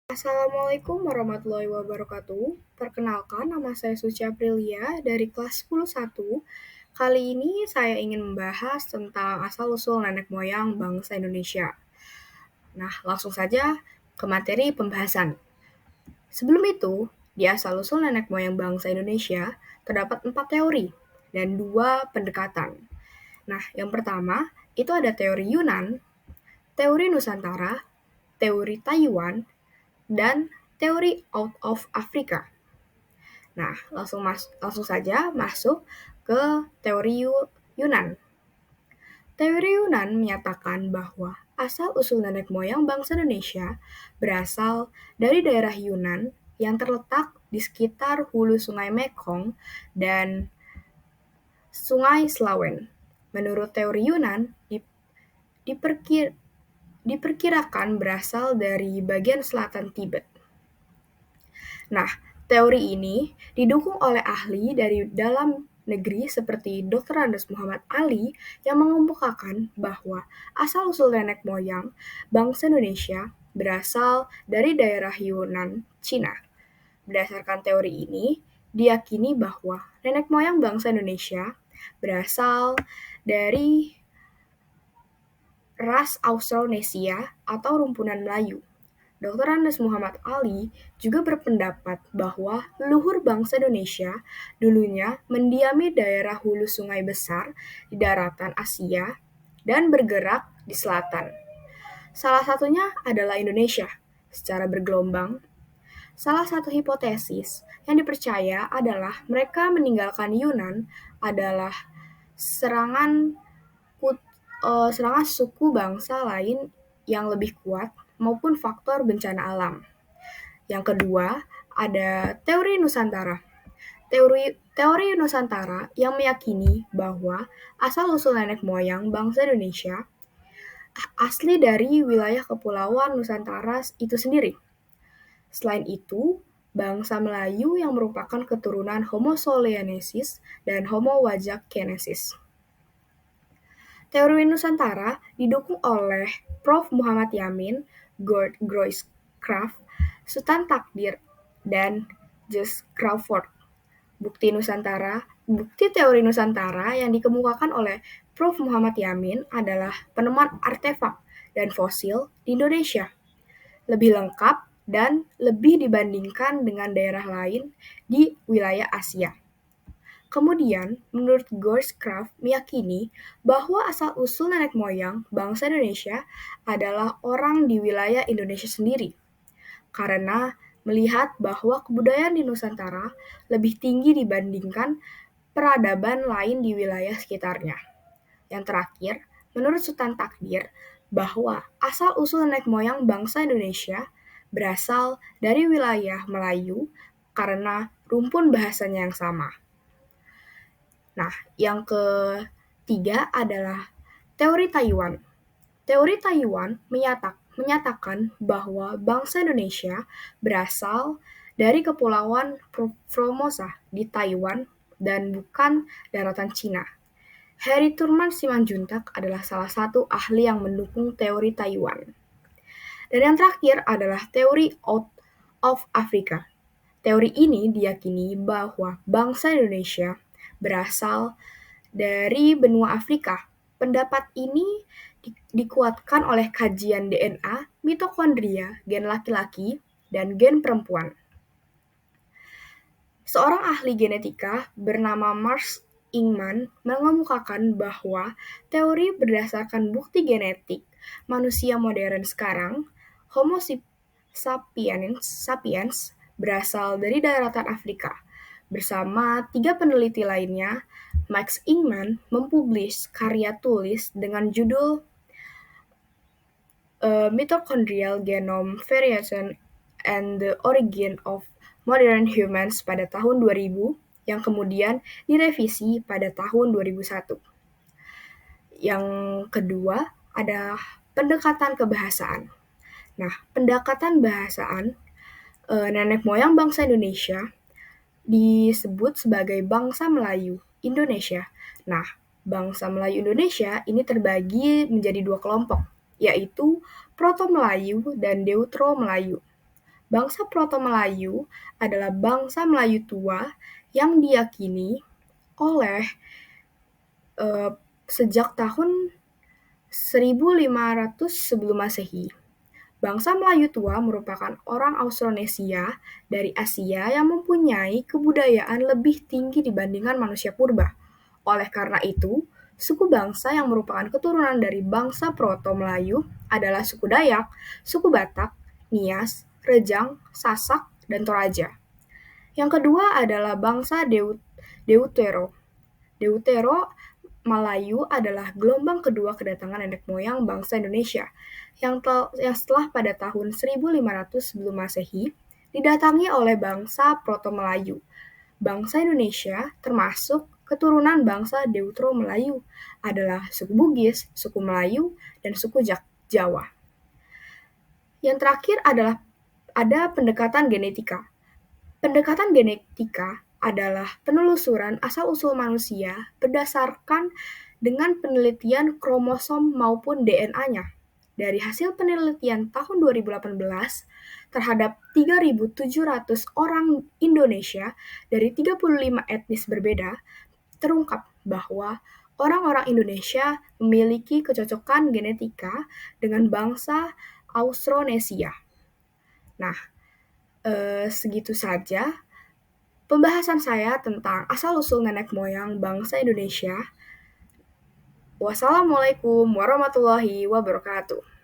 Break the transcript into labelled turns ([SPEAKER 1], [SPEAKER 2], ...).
[SPEAKER 1] Assalamualaikum warahmatullahi wabarakatuh. Perkenalkan, nama saya Suci Aprilia dari kelas 101. Kali ini saya ingin membahas tentang asal-usul nenek moyang bangsa Indonesia. Nah, langsung saja ke materi pembahasan. Sebelum itu, di asal-usul nenek moyang bangsa Indonesia terdapat 4 teori dan 2 pendekatan. Nah, yang pertama itu ada teori Yunan, teori Nusantara, teori Taiwan, dan teori out of Africa. Nah, langsung saja masuk ke teori Yunan. Teori Yunan menyatakan bahwa asal-usul nenek moyang bangsa Indonesia berasal dari daerah Yunan yang terletak di sekitar hulu Sungai Mekong dan Sungai Slawen. Menurut teori Yunan, diperkirakan berasal dari bagian selatan Tibet. Nah, teori ini didukung oleh ahli dari dalam negeri seperti Dr. Andes Muhammad Ali yang mengemukakan bahwa asal-usul nenek moyang bangsa Indonesia berasal dari daerah Yunan, Cina. Berdasarkan teori ini, diyakini bahwa nenek moyang bangsa Indonesia berasal dari ras Austronesia atau rumpunan Melayu. Dr. Andes Muhammad Ali juga berpendapat bahwa leluhur bangsa Indonesia dulunya mendiami daerah hulu sungai besar di daratan Asia dan bergerak di selatan. Salah satunya adalah Indonesia secara bergelombang. Salah satu hipotesis yang dipercaya adalah mereka meninggalkan Yunan adalah serangan serangan suku bangsa lain yang lebih kuat maupun faktor bencana alam. Yang kedua, ada teori Nusantara. Teori Nusantara yang meyakini bahwa asal-usul nenek moyang bangsa Indonesia asli dari wilayah kepulauan Nusantara itu sendiri. Selain itu, bangsa Melayu yang merupakan keturunan Homo soleniensis dan Homo wajak-kenesis. Teori Nusantara didukung oleh Prof. Muhammad Yamin, Gord Groiscraft, Sultan Takdir, dan Just Crawford. Bukti teori Nusantara yang dikemukakan oleh Prof. Muhammad Yamin adalah penemuan artefak dan fosil di Indonesia. Lebih lengkap dan lebih dibandingkan dengan daerah lain di wilayah Asia. Kemudian, menurut Groiscraft meyakini bahwa asal-usul nenek moyang bangsa Indonesia adalah orang di wilayah Indonesia sendiri, karena melihat bahwa kebudayaan di Nusantara lebih tinggi dibandingkan peradaban lain di wilayah sekitarnya. Yang terakhir, menurut Sultan Takdir, bahwa asal-usul nenek moyang bangsa Indonesia berasal dari wilayah Melayu karena rumpun bahasanya yang sama. Nah, yang ketiga adalah teori Taiwan. Teori Taiwan menyatakan bahwa bangsa Indonesia berasal dari kepulauan Formosa di Taiwan dan bukan daratan Cina. Harry Turman Simanjuntak adalah salah satu ahli yang mendukung teori Taiwan. Dan yang terakhir adalah teori out of Africa. Teori ini diyakini bahwa bangsa Indonesia berasal dari benua Afrika. Pendapat ini dikuatkan oleh kajian DNA, mitokondria, gen laki-laki, dan gen perempuan. Seorang ahli genetika bernama Marx Ingman mengemukakan bahwa teori berdasarkan bukti genetik manusia modern sekarang, Homo sapiens berasal dari daratan Afrika. Bersama 3 peneliti lainnya, Max Ingman mempublish karya tulis dengan judul Mitochondrial Genome Variation and the Origin of Modern Humans pada tahun 2000 yang kemudian direvisi pada tahun 2001. Yang kedua ada pendekatan kebahasaan. Nah, pendekatan bahasaan nenek moyang bangsa Indonesia disebut sebagai bangsa Melayu Indonesia. Nah, bangsa Melayu Indonesia ini terbagi menjadi 2 kelompok, yaitu Proto-Melayu dan Deutero-Melayu. Bangsa Proto-Melayu adalah bangsa Melayu tua yang diyakini oleh sejak tahun 1500 sebelum Masehi. Bangsa Melayu tua merupakan orang Austronesia dari Asia yang mempunyai kebudayaan lebih tinggi dibandingkan manusia purba. Oleh karena itu, suku bangsa yang merupakan keturunan dari bangsa Proto-Melayu adalah suku Dayak, suku Batak, Nias, Rejang, Sasak, dan Toraja. Yang kedua adalah bangsa Deutero. Deutero Melayu adalah gelombang kedua kedatangan nenek moyang bangsa Indonesia yang setelah pada tahun 1500 sebelum Masehi didatangi oleh bangsa Proto-Melayu. Bangsa Indonesia termasuk keturunan bangsa Deutero Melayu adalah suku Bugis, suku Melayu, dan suku Jawa. Yang terakhir adalah ada pendekatan genetika. Pendekatan genetika adalah penelusuran asal-usul manusia berdasarkan dengan penelitian kromosom maupun DNA-nya. Dari hasil penelitian tahun 2018 terhadap 3.700 orang Indonesia dari 35 etnis berbeda, terungkap bahwa orang-orang Indonesia memiliki kecocokan genetika dengan bangsa Austronesia. Nah, segitu saja pembahasan saya tentang asal-usul nenek moyang bangsa Indonesia. Wassalamualaikum warahmatullahi wabarakatuh.